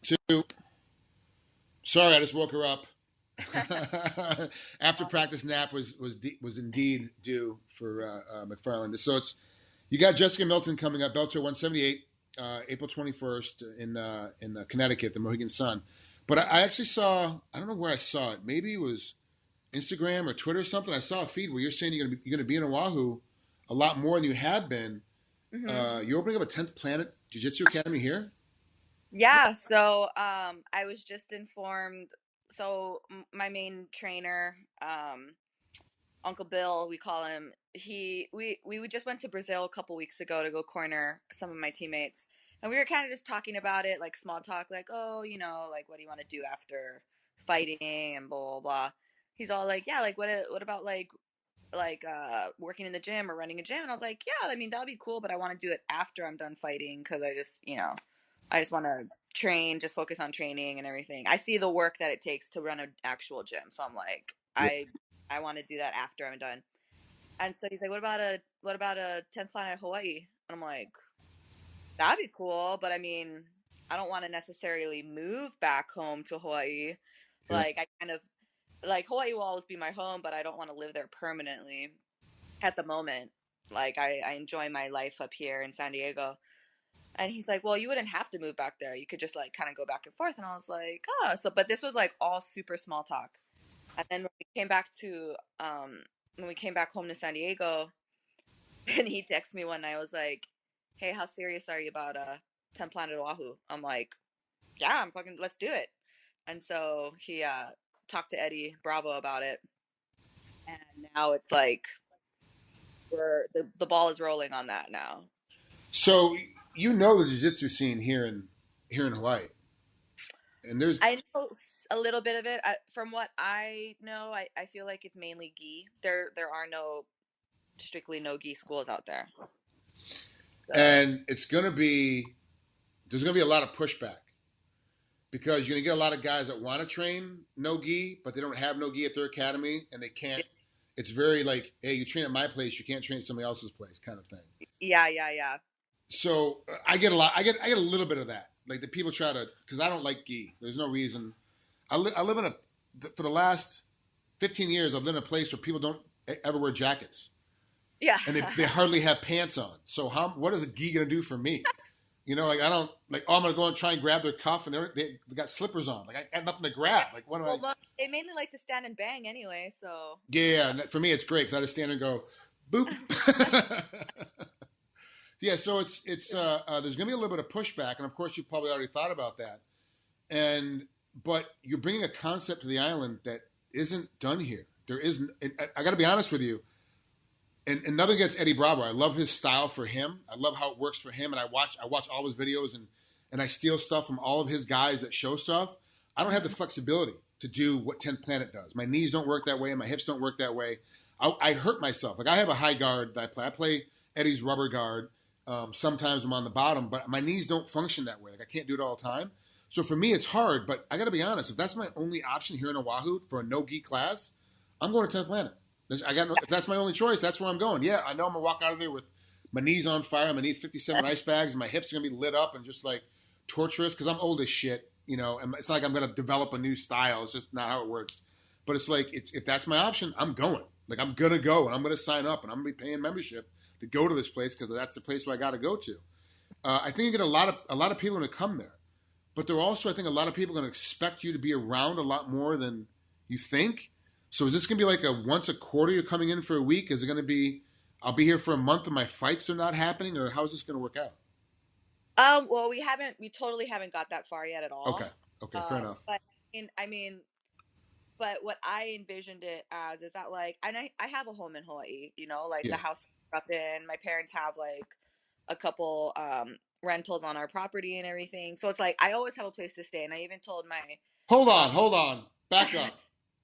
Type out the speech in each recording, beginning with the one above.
Two. Sorry, I just woke her up. After practice nap was indeed due for McFarlane. So it's you got Jessica Middleton coming up, Bellator 178, April 21st in Connecticut, the Mohegan Sun. But I actually saw, I don't know where I saw it. Maybe it was Instagram or Twitter or something. I saw a feed where you're saying you're going to be in Oahu a lot more than you have been. You're opening up a 10th Planet Jiu-Jitsu Academy here? Yeah, so I was just informed. So my main trainer, Uncle Bill, we call him. We just went to Brazil a couple weeks ago to go corner some of my teammates, and we were kind of just talking about it, like small talk, like, oh, like what do you want to do after fighting and blah blah blah. He's all like, yeah, like what about like working in the gym or running a gym? And I was like, yeah, I mean that'd be cool, but I want to do it after I'm done fighting because I just want to train, just focus on training and everything. I see the work that it takes to run an actual gym, so I'm like, Yeah. I want to do that after I'm done. And so he's like, what about a 10th Planet Hawaii? And I'm like, that'd be cool, but I mean, I don't want to necessarily move back home to Hawaii. Yeah. Like I kind of like Hawaii will always be my home, but I don't want to live there permanently at the moment. Like I enjoy my life up here in San Diego. And he's like, well, you wouldn't have to move back there. You could just like kind of go back and forth. And I was like, oh, but this was like all super small talk. And then when we came back home to San Diego, and he texted me one night, I was like, hey, how serious are you about 10 Planet Oahu? I'm like, yeah, I'm fucking, let's do it. And so he talked to Eddie Bravo about it. And now it's like the ball is rolling on that now. So the jiu-jitsu scene here in Hawaii, and there's I know a little bit of it. From what I know, I feel like it's mainly gi. There are strictly no gi schools out there. So. And there's gonna be a lot of pushback because you're gonna get a lot of guys that want to train no gi, but they don't have no gi at their academy, and they can't. It's very like, hey, you train at my place, you can't train at somebody else's place, kind of thing. Yeah. So I get a little bit of that. Like the people try to, because I don't like gi. There's no reason. I live for the last 15 years, I've lived in a place where people don't ever wear jackets. Yeah. And they hardly have pants on. So what is a gi going to do for me? Like I don't, like, oh, I'm going to go and try and grab their cuff and they got slippers on. Like I got nothing to grab. Like what do I? Well, they mainly like to stand and bang anyway, so. Yeah, for me it's great because I just stand and go, boop. Yeah, so it's there's going to be a little bit of pushback, and of course you probably already thought about that. But you're bringing a concept to the island that isn't done here. There isn't. I got to be honest with you. And nothing against Eddie Bravo. I love his style for him. I love how it works for him, and I watch all his videos and I steal stuff from all of his guys that show stuff. I don't have the flexibility to do what 10th Planet does. My knees don't work that way, and my hips don't work that way. I hurt myself. Like I have a high guard that I play. I play Eddie's rubber guard. Sometimes I'm on the bottom, but my knees don't function that way. Like I can't do it all the time. So for me, it's hard. But I got to be honest. If that's my only option here in Oahu for a no-gi class, I'm going to 10th Planet. If that's my only choice, that's where I'm going. Yeah, I know I'm going to walk out of there with my knees on fire. I'm going to need 57 ice bags. And my hips are going to be lit up and just like torturous because I'm old as shit. And it's not like I'm going to develop a new style. It's just not how it works. But it's like, if that's my option, I'm going. Like I'm going to go and I'm going to sign up and I'm going to be paying membership to go to this place because that's the place where I got to go to. I think you get a lot of people going to come there, but there are also, I think, a lot of people going to expect you to be around a lot more than you think. So is this going to be like a once a quarter you're coming in for a week? Is it going to be I'll be here for a month and my fights are not happening, or how is this going to work out? Well, we totally haven't got that far yet at all. Okay, fair enough. But but what I envisioned it as is that like, and I have a home in Hawaii, like the house I grew up in. My parents have like a couple rentals on our property and everything. So it's like I always have a place to stay. And I even told my Hold on. Back up.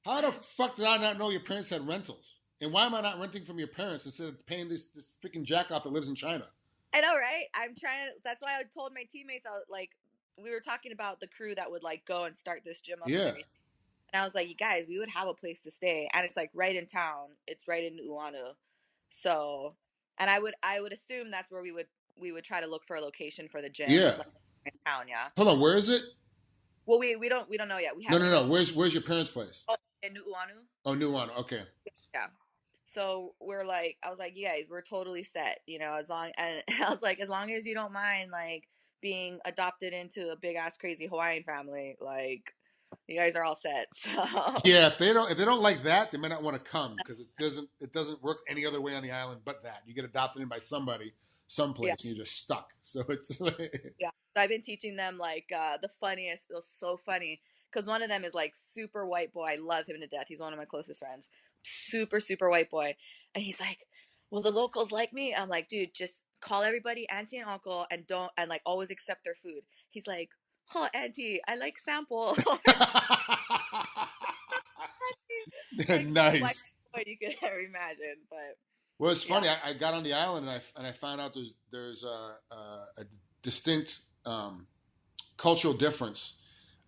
How the fuck did I not know your parents had rentals? And why am I not renting from your parents instead of paying this freaking jackoff that lives in China? I know, right? That's why I told my teammates, we were talking about the crew that would like go and start this gym up and everything. And I was like, you guys, we would have a place to stay. And it's like right in town. It's right in Uanu. So, and I would assume that's where we would try to look for a location for the gym. Yeah. Like, in town, yeah. Hold on, where is it? Well, we don't know yet. We No, no, haven't no. made. Where's your parents' place? Oh, in Nu'uanu. Oh, New One. Okay. Yeah. So we're like, I was like, you guys, we're totally set, as long, and I was like, as long as you don't mind, like, being adopted into a big ass crazy Hawaiian family, like, you guys are all set. So, Yeah, if they don't like that, they may not want to come because it doesn't work any other way on the island but that. You get adopted in by somebody, yeah, someplace, and you're just stuck. So it's yeah. So I've been teaching them, like, the funniest, it was so funny, because one of them is, like, super white boy. I love him to death. He's one of my closest friends. Super, super white boy. And he's like, will the locals like me? I'm like, dude, just call everybody auntie and uncle, and don't, and like, always accept their food. He's like, oh, auntie, I like sample. Like, white nice. boy you could ever imagine. But Well, it's yeah, funny. I got on the island and I found out there's a distinct cultural difference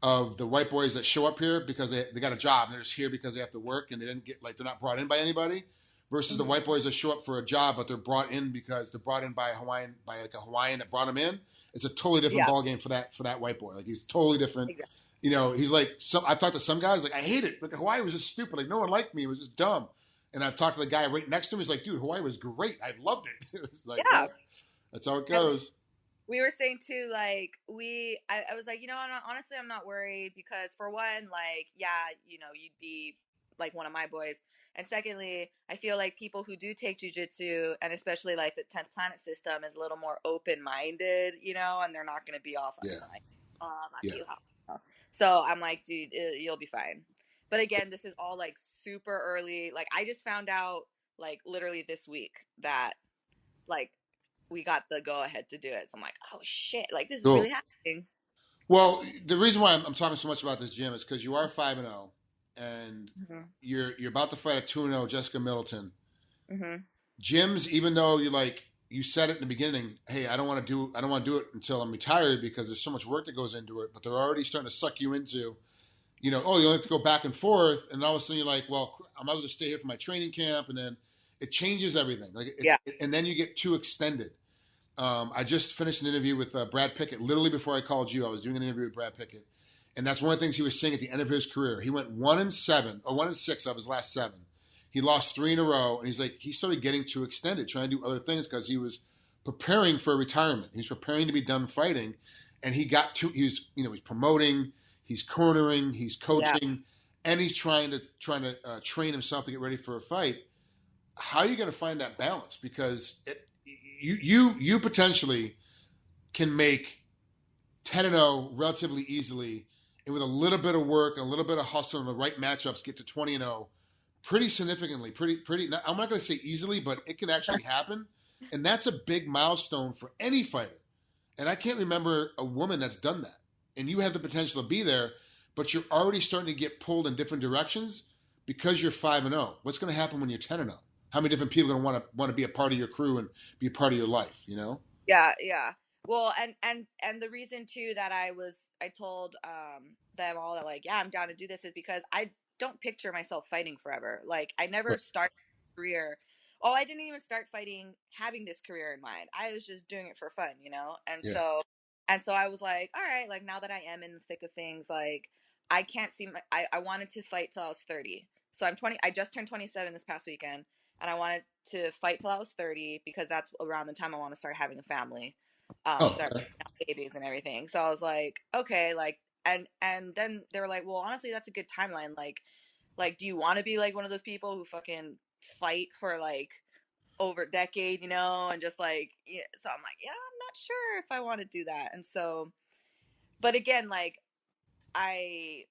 of the white boys that show up here because they got a job and they're just here because they have to work and they didn't get, like, they're not brought in by anybody, versus the mm-hmm. white boys that show up for a job but they're brought in because they're brought in by a Hawaiian that brought them in. It's a totally different Yeah, ball game for that white boy. Like, he's totally different. exactly. He's like, I've talked to some guys like, I hate it. Like, Hawaii was just stupid. Like, no one liked me. It was just dumb. And I've talked to the guy right next to him. He's like, dude, Hawaii was great. I loved it. It's like, Yeah. yeah, that's how it And goes. we were saying too, like, I was like, honestly, I'm not worried, because for one, like, yeah, you'd be like one of my boys. And secondly, I feel like people who do take jujitsu, and especially like the 10th planet system, is a little more open minded, and they're not going to be all Yeah, fucking like, yeah. so I'm like, dude, you'll be fine. But again, this is all like super early. Like, I just found out, like, literally this week that, like, we got the go ahead to do it. So I'm like, oh shit, like, this is really Cool. happening. Well, the reason why I'm talking so much about this gym is because you are 5-0, and Mm-hmm. you're about to fight a 2-0 Jessica Middleton. Mm-hmm. Gyms, even though you said it in the beginning, hey, I don't want to do it until I'm retired because there's so much work that goes into it. But they're already starting to suck you into, oh, you only have to go back and forth, and all of a sudden you're like, well, I might as well stay here for my training camp, and then it changes everything. Yeah. And then you get too extended. I just finished an interview with Brad Pickett. Literally before I called you, I was doing an interview with Brad Pickett, and that's one of the things he was saying at the end of his career. He went 1-7 or 1-6 of his last 7. He lost 3 in a row, and he's like, he started getting too extended, trying to do other things because he was preparing for retirement. He was preparing to be done fighting, and he got too. He's promoting, he's cornering, he's Yeah. coaching, and he's trying to train himself to get ready for a fight. How are you going to find that balance? Because you potentially can make 10-0 relatively easily, and with a little bit of work and a little bit of hustle and the right matchups, get to 20-0 pretty significantly. Pretty. I'm not going to say easily, but it can actually happen, and that's a big milestone for any fighter. And I can't remember a woman that's done that. And you have the potential to be there, but you're already starting to get pulled in different directions because you're 5-0. What's going to happen when you're 10-0? How many different people are going to want to be a part of your crew and be a part of your life? Yeah, yeah. Well, and the reason too that I told them all that, like, yeah, I'm down to do this, is because I don't picture myself fighting forever. Like, I never Right. started a career. Oh, I didn't even start fighting having this career in mind. I was just doing it for fun, And Yeah. so I was like, all right, like, now that I am in the thick of things, like, I can't see I wanted to fight till I was 30. So I'm 20. I just turned 27 this past weekend, and I wanted to fight till I was 30 because that's around the time I want to start having a family, Oh, start okay. having babies and everything. So I was like, okay, like, and then they were like, well, honestly, that's a good timeline. Like, do you want to be like one of those people who fucking fight for like over a decade, and just like, yeah. So I'm like, yeah, I'm not sure if I want to do that. And so, but again, like, I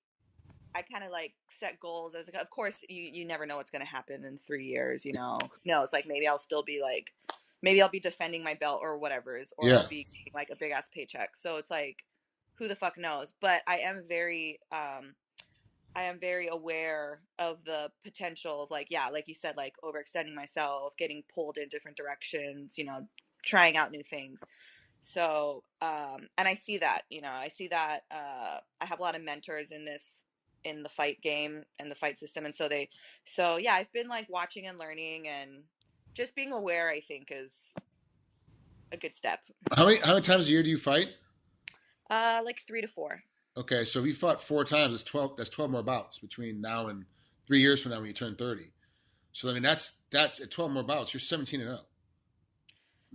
kind of like set goals as, of course, you never know what's going to happen in 3 years, who knows, like, maybe I'll still be like, maybe I'll be defending my belt or whatever, or Yeah. I'll be getting like a big ass paycheck. So it's like, who the fuck knows? But I am very aware of the potential of, like, yeah, like you said, like, overextending myself, getting pulled in different directions, trying out new things. So, and I see that, I have a lot of mentors in the fight game and the fight system. And so yeah, I've been like watching and learning, and just being aware, I think, is a good step. How many times a year do you fight? Like 3 to 4. Okay, so if you fought 4 times, it's 12. That's 12 more bouts between now and 3 years from now when you turn 30. So I mean, that's at 12 more bouts. You're 17-0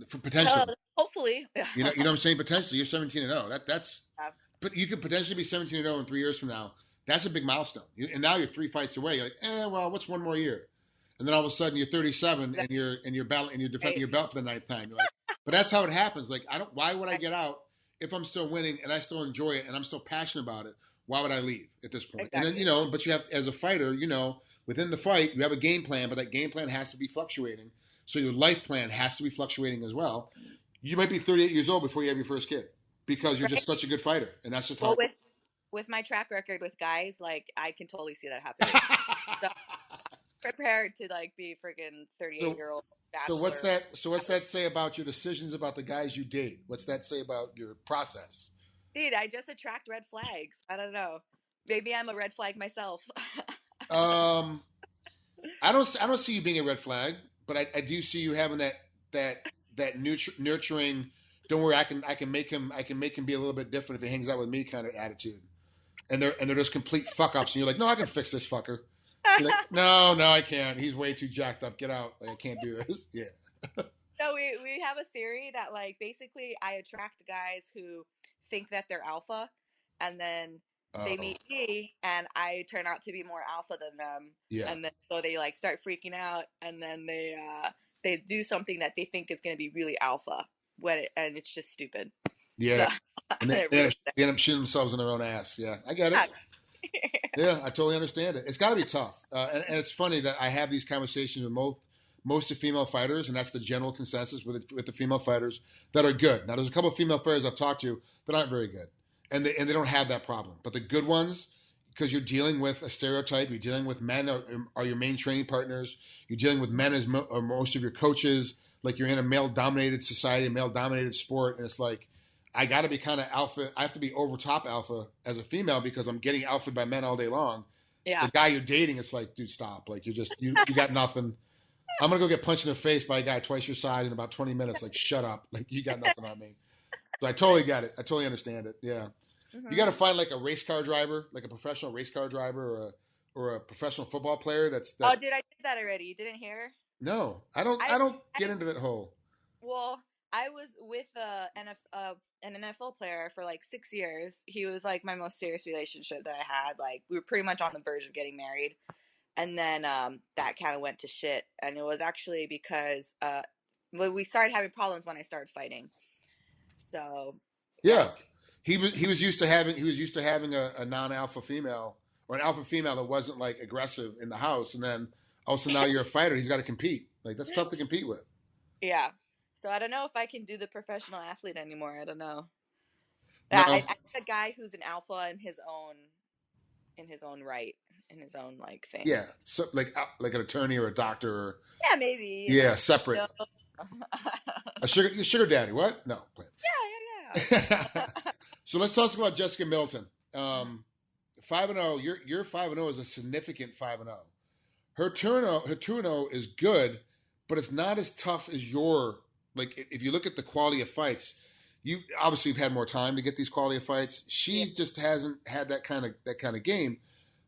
for potentially. Hopefully. You know what I'm saying? Potentially, you're 17-0. That's. Yeah. But you could potentially be 17-0 in 3 years from now. That's a big milestone. And now you're 3 fights away. You're like, well, what's one more year? And then all of a sudden you're 37 and you're battling and you're defending your belt for the ninth time. You're like, but that's how it happens. Like, I don't. Why would I get out if I'm still winning and I still enjoy it and I'm still passionate about it? Why would I leave at this point? Exactly. And then but you have, as a fighter, within the fight you have a game plan, but that game plan has to be fluctuating. So your life plan has to be fluctuating as well. You might be 38 years old before you have your first kid because you're just such a good fighter, and that's just how. With my track record with guys, like I can totally see that happening. So prepared to like be freaking 38-year-old bachelor. So what's that say about your decisions about the guys you date? What's that say about your process? Dude, I just attract red flags. I don't know. Maybe I'm a red flag myself. I don't see you being a red flag, but I do see you having that nurturing. Don't worry, I can make him be a little bit different if he hangs out with me kind of attitude. And they're just complete fuck ups, and you're like, no, I can fix this fucker. You're like, no, I can't. He's way too jacked up. Get out. Like, I can't do this. Yeah. So we have a theory that like basically I attract guys who think that they're alpha, and then they meet me and I turn out to be more alpha than them. Yeah. And then so they like start freaking out, and then they do something that they think is going to be really alpha and it's just stupid. Yeah. So, and they end up shooting themselves in their own ass. Yeah, I get it. Yeah, I totally understand it. It's got to be tough. And it's funny that I have these conversations with most of female fighters, and that's the general consensus with the female fighters that are good. Now, there's a couple of female fighters I've talked to that aren't very good, and they don't have that problem. But the good ones, because you're dealing with a stereotype, you're dealing with men are your main training partners, you're dealing with men as most of your coaches, like you're in a male-dominated society, a male-dominated sport, and it's like, I got to be kind of alpha. I have to be over top alpha as a female because I'm getting alpha by men all day long. Yeah. So the guy you're dating, it's like, dude, stop. Like, you got nothing. I'm going to go get punched in the face by a guy twice your size in about 20 minutes. Like, shut up. Like, you got nothing on me. So I totally get it. I totally understand it. Yeah. Mm-hmm. You got to find like a race car driver, like a professional race car driver or a professional football player. That's Oh, dude, I did that already. You didn't hear? No, I don't get into that hole. Well, I was with an NFL player for like 6 years. He was like my most serious relationship that I had. Like we were pretty much on the verge of getting married, and then that kind of went to shit. And it was actually because we started having problems when I started fighting. So yeah, he was used to having a non-alpha female or an alpha female that wasn't like aggressive in the house, and then also now you're a fighter. He's got to compete. Like that's tough to compete with. Yeah. So I don't know if I can do the professional athlete anymore. I don't know. No. I need a guy who's an alpha in his own right, in his own like thing. Yeah, so like an attorney or a doctor. Or, yeah, maybe. Yeah, separate. A sugar daddy. What? No. Yeah. So let's talk about Jessica Middleton. 5-0. Your 5-0 is a significant 5-0. Her 2-0 is good, but it's not as tough as your. Like, if you look at the quality of fights, you obviously have had more time to get these quality of fights. She just hasn't had that kind of game,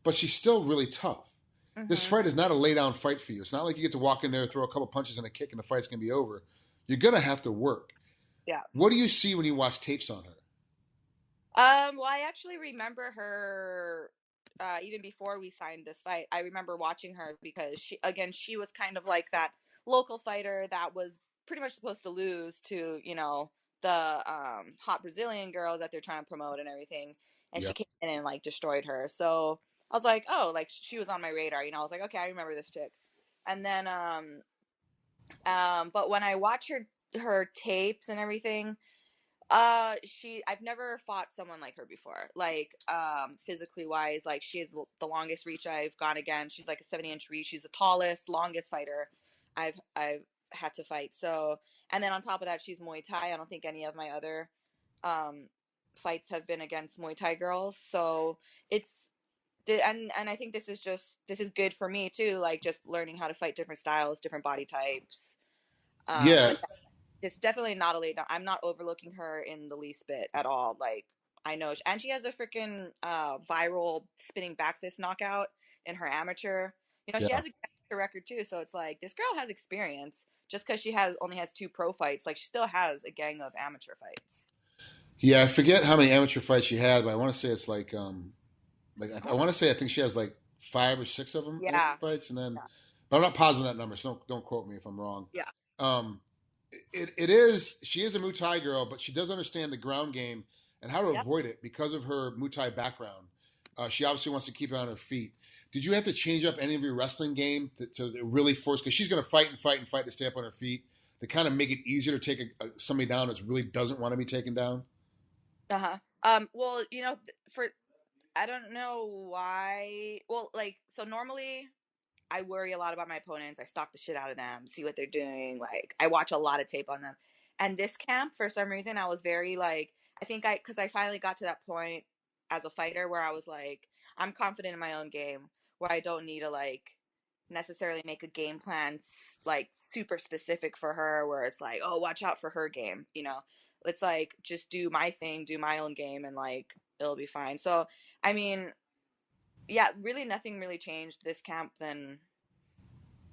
but she's still really tough. Mm-hmm. This fight is not a lay down fight for you. It's not like you get to walk in there, throw a couple punches and a kick, and the fight's gonna be over. You're gonna have to work. Yeah. What do you see when you watch tapes on her? Well, I actually remember her even before we signed this fight. I remember watching her because she was kind of like that local fighter that was pretty much supposed to lose to, the hot Brazilian girls that they're trying to promote and everything. And She came in and like destroyed her. So I was like, oh, like she was on my radar, I was like, okay, I remember this chick. And then, but when I watch her tapes and everything, I've never fought someone like her before. Like, physically wise, like she has the longest reach I've gone against. She's like a 70-inch reach. She's the tallest, longest fighter I've had to fight. So, and then on top of that, she's Muay Thai. I don't think any of my other fights have been against Muay Thai girls. So and I think this is good for me too, like just learning how to fight different styles, different body types. Yeah. It's definitely not a lay down. I'm not overlooking her in the least bit at all. Like I know. And she has a freaking viral spinning back fist knockout in her amateur. You know, she Yeah. has a amateur record too. So it's like this girl has experience. Just because she only has 2 pro fights, like she still has a gang of amateur fights. Yeah, I forget how many amateur fights she had, but I want to say it's like I want to say I think she has like 5 or 6 of them amateur Yeah. fights, and then, Yeah. but I'm not positive on that number, so don't quote me if I'm wrong. Yeah. Um, it is she is a Muay Thai girl, but she does understand the ground game and how to Yep. avoid it because of her Muay Thai background. She obviously wants to keep it on her feet. Did you have to change up any of your wrestling game to really force? Because she's going to fight and fight and fight to stay up on her feet to kind of make it easier to take somebody down that really doesn't want to be taken down. Uh-huh. Well, you know, for I don't know why. Well, like so normally I worry a lot about my opponents. I stalk the shit out of them, see what they're doing. Like I watch a lot of tape on them. And this camp, for some reason, I was very like because I finally got to that point as a fighter where I was like, I'm confident in my own game, where I don't need to like necessarily make a game plan like super specific for her, where it's like, oh, watch out for her game. You know, it's like just do my thing, do my own game, and like it'll be fine. So I mean, yeah, really nothing really changed this camp than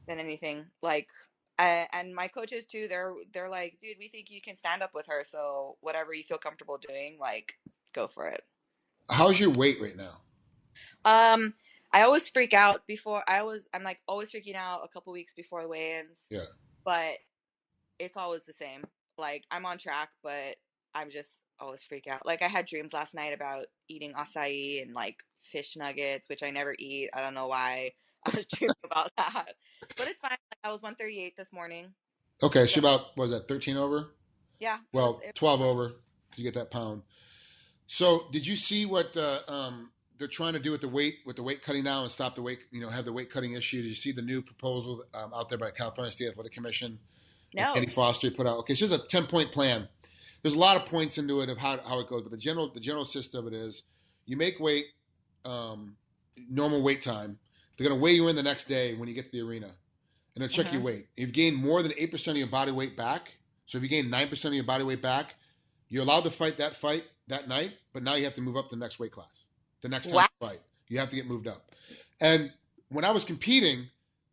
anything. Like, and my coaches too, they're like, dude, we think you can stand up with her, so whatever you feel comfortable doing, like, go for it. How's your weight right now? Um, I always freak out before. I'm like always freaking out a couple weeks before the weigh-ins, Yeah. but it's always the same. Like I'm on track, but I'm just always freak out. Like I had dreams last night about eating acai and like fish nuggets, which I never eat. I don't know why I was dreaming about that, but it's fine. Like, I was 138 this morning, Okay, so so about what was that 13 over? yeah. So Well, 12 over because you get that pound. So, did you see what they're trying to do with the weight cutting now and stop the weight? You know, have the weight cutting issue. Did you see the new proposal out there by California State Athletic Commission and Eddie no. Foster put out? Okay, it's just a 10-point plan. There's a lot of points into it of how it goes, but the general system of it is you make weight, normal weight time. They're going to weigh you in the next day when you get to the arena, and they'll check your Mm-hmm. weight. If you've gained more than 8% of your body weight back, so if you gain 9% of your body weight back, you're allowed to fight that night, but now you have to move up to the next weight class. The next time Wow. you fight, you have to get moved up. And when I was competing,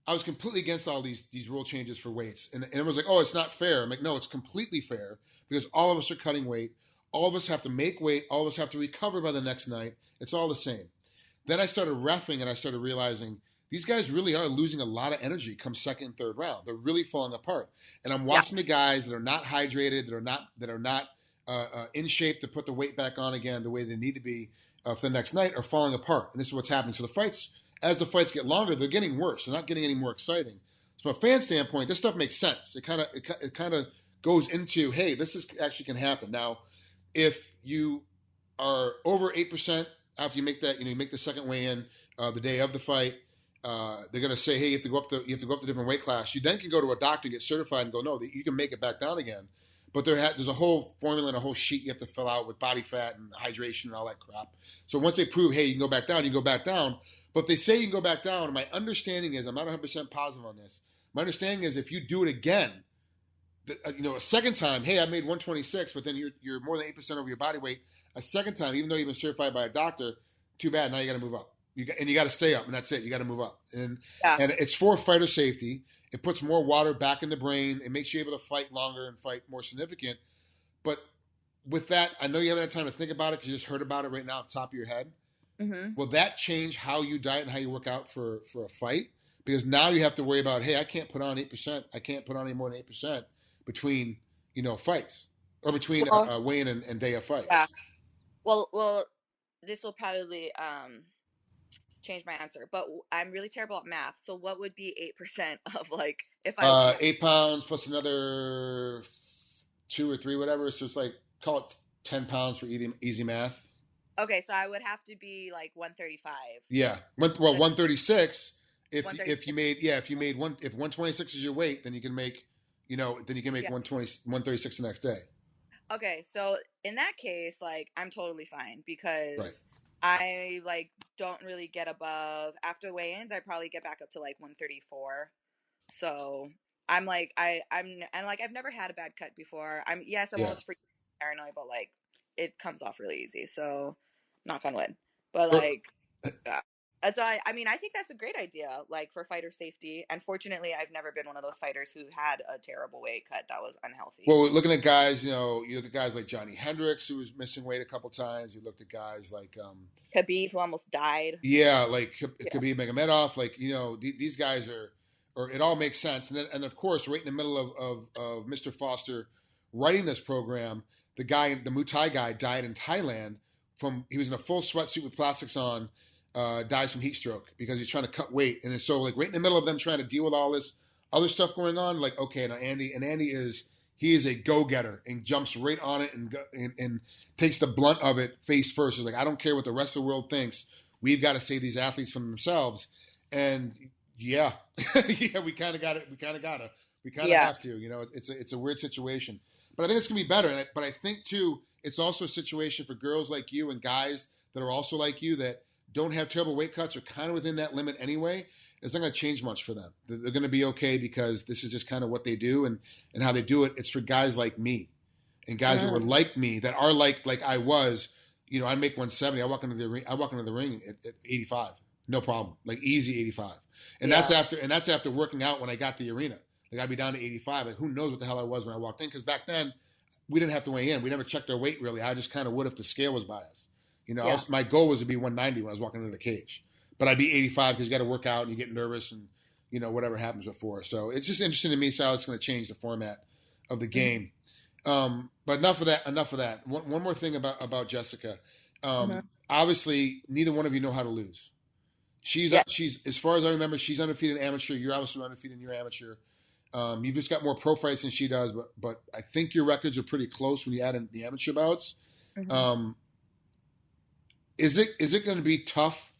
I was completely against all these rule changes for weights. And it was like, oh, it's not fair. I'm like, no, it's completely fair because all of us are cutting weight. All of us have to make weight. All of us have to recover by the next night. It's all the same. Then I started reffing and I started realizing these guys really are losing a lot of energy come second and third round. They're really falling apart. And I'm Yeah. watching the guys that are not hydrated, that are not in shape to put the weight back on again the way they need to be for the next night are falling apart. And this is what's happening. So as the fights get longer, they're getting worse. They're not getting any more exciting. So from a fan standpoint, this stuff makes sense. It kind of goes into, hey, this is actually can happen. Now, if you are over 8% after you make that, you make the second weigh in the day of the fight. They're going to say, hey, you have to go up to different weight class. You then can go to a doctor, get certified, and go, no, you can make it back down again. But there's a whole formula and a whole sheet you have to fill out with body fat and hydration and all that crap. So once they prove, hey, you can go back down, you go back down. But if they say you can go back down, my understanding is, I'm not 100% positive on this. My understanding is if you do it again, a second time, hey, I made 126, but then you're more than 8% over your body weight. A second time, even though you've been certified by a doctor, too bad. Now you got to move up. You got to stay up, and that's it. You got to move up, and Yeah. it's for fighter safety. It puts more water back in the brain. It makes you able to fight longer and fight more significant. But with that, I know you haven't had time to think about it because you just heard about it right now off the top of your head. Mm-hmm. Will that change how you diet and how you work out for a fight? Because now you have to worry about, hey, I can't put on 8%. I can't put on any more than 8% between fights or between Well, weigh-in and day of fight. yeah. Well, this will probably change my answer, but I'm really terrible at math. So what would be 8% of like if I 8 pounds plus another 2 or 3, whatever. So it's like, call it 10 pounds for easy math. Okay, so I would have to be like 135. Yeah. 136. If 136. you made one, if 126 is your weight, then you can make, then you can make Yeah. 136 the next day. Okay, so in that case, like I'm totally fine because Right. I like don't really get above after weigh-ins. I probably get back up to like 134. So I'm like I'm and like I've never had a bad cut before. I'm Yeah. always freaking paranoid, but like it comes off really easy. So, knock on wood. But Or- like, that's why I mean I think that's a great idea, like for fighter safety. And fortunately, I've never been one of those fighters who had a terrible weight cut that was unhealthy. Well, looking at guys, you look at guys like Johnny Hendricks, who was missing weight a couple times. You looked at guys like, Khabib, who almost died. yeah, like Yeah. Khabib Magomedov. Like, these guys or it all makes sense. And of course, right in the middle of Mr. Foster writing this program, the Muay Thai guy died in Thailand he was in a full sweatsuit with plastics on, dies from heat stroke because he's trying to cut weight. And so like right in the middle of them trying to deal with all this other stuff going on, like, okay, now Andy is a go-getter and jumps right on it and takes the blunt of it face first. He's like, I don't care what the rest of the world thinks. We've got to save these athletes from themselves. And yeah, yeah, we kind of got it. We kind of have to. It's a weird situation, but I think it's gonna be better. But I think too, it's also a situation for girls like you and guys that are also like you that don't have terrible weight cuts or kind of within that limit anyway. It's not going to change much for them. They're going to be okay because this is just kind of what they do and how they do it. It's for guys like me and guys that were like me, that are like I was. I'd make 170. I walk into the ring at 85, no problem, like easy 85. And that's after working out when I got the arena. Like I'd be down to 85. Like who knows what the hell I was when I walked in? Because back then we didn't have to weigh in. We never checked our weight really. I just kind of would if the scale was biased. My goal was to be 190 when I was walking into the cage. But I'd be 85 because you got to work out and you get nervous and, whatever happens before. So it's just interesting to me how it's going to change the format of the game. But enough of that. One more thing about Jessica. Obviously, neither one of you know how to lose. She's as far as I remember, she's undefeated amateur. You're obviously undefeated in your amateur. You've just got more pro fights than she does, but I think your records are pretty close when you add in the amateur bouts. Is it going to be tough?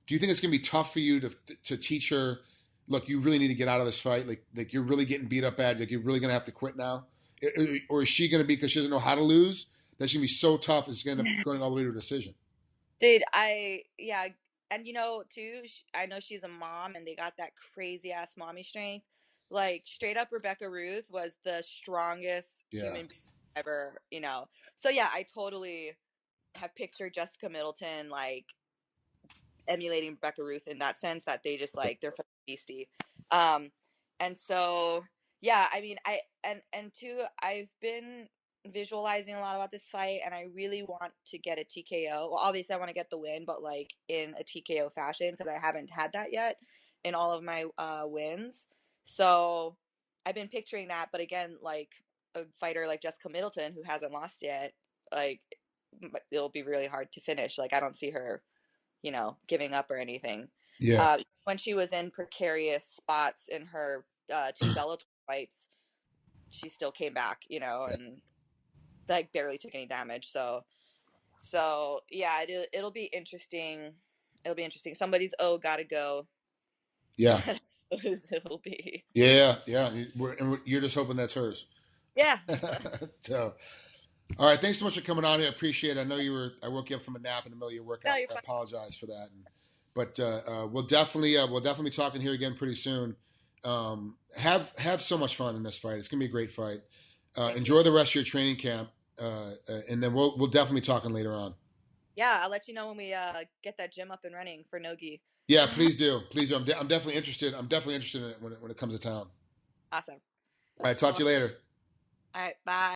Do you think it's going to be tough for you to teach her, look, you really need to get out of this fight? Like you're really getting beat up bad. Like you're really going to have to quit now? Or is she going to be, because she doesn't know how to lose, that's going to be so tough it's going to be going all the way to a decision? Dude, and too, I know she's a mom and they got that crazy ass mommy strength. Like straight up Rebecca Ruth was the strongest human being ever, So yeah, I totally have pictured Jessica Middleton like emulating Rebecca Ruth in that sense, that they just like they're beastie. And so yeah, I mean and two, I've been visualizing a lot about this fight and I really want to get a TKO. Well, obviously I want to get the win, but like in a TKO fashion because I haven't had that yet in all of my wins. So I've been picturing that, but again, like a fighter like Jessica Middleton who hasn't lost yet, like it'll be really hard to finish. Like I don't see her, giving up or anything. Yeah. When she was in precarious spots in her 2 Bellator fights, she still came back, and like barely took any damage. So yeah, it'll be interesting. It'll be interesting. Somebody's gotta go. Yeah. It'll be. Yeah. You're just hoping that's hers. Yeah. So, all right. Thanks so much for coming on here. I appreciate it. I know I woke you up from a nap in the middle of your workout. No, So I apologize for that. But we'll definitely be talking here again pretty soon. Have so much fun in this fight. It's gonna be a great fight. Enjoy the rest of your training camp, and then we'll definitely be talking later on. Yeah, I'll let you know when we get that gym up and running for Nogi. Yeah, please do. Please do. I'm definitely interested. I'm definitely interested in it when it comes to town. Awesome. All right. Talk to you later. All right. Bye.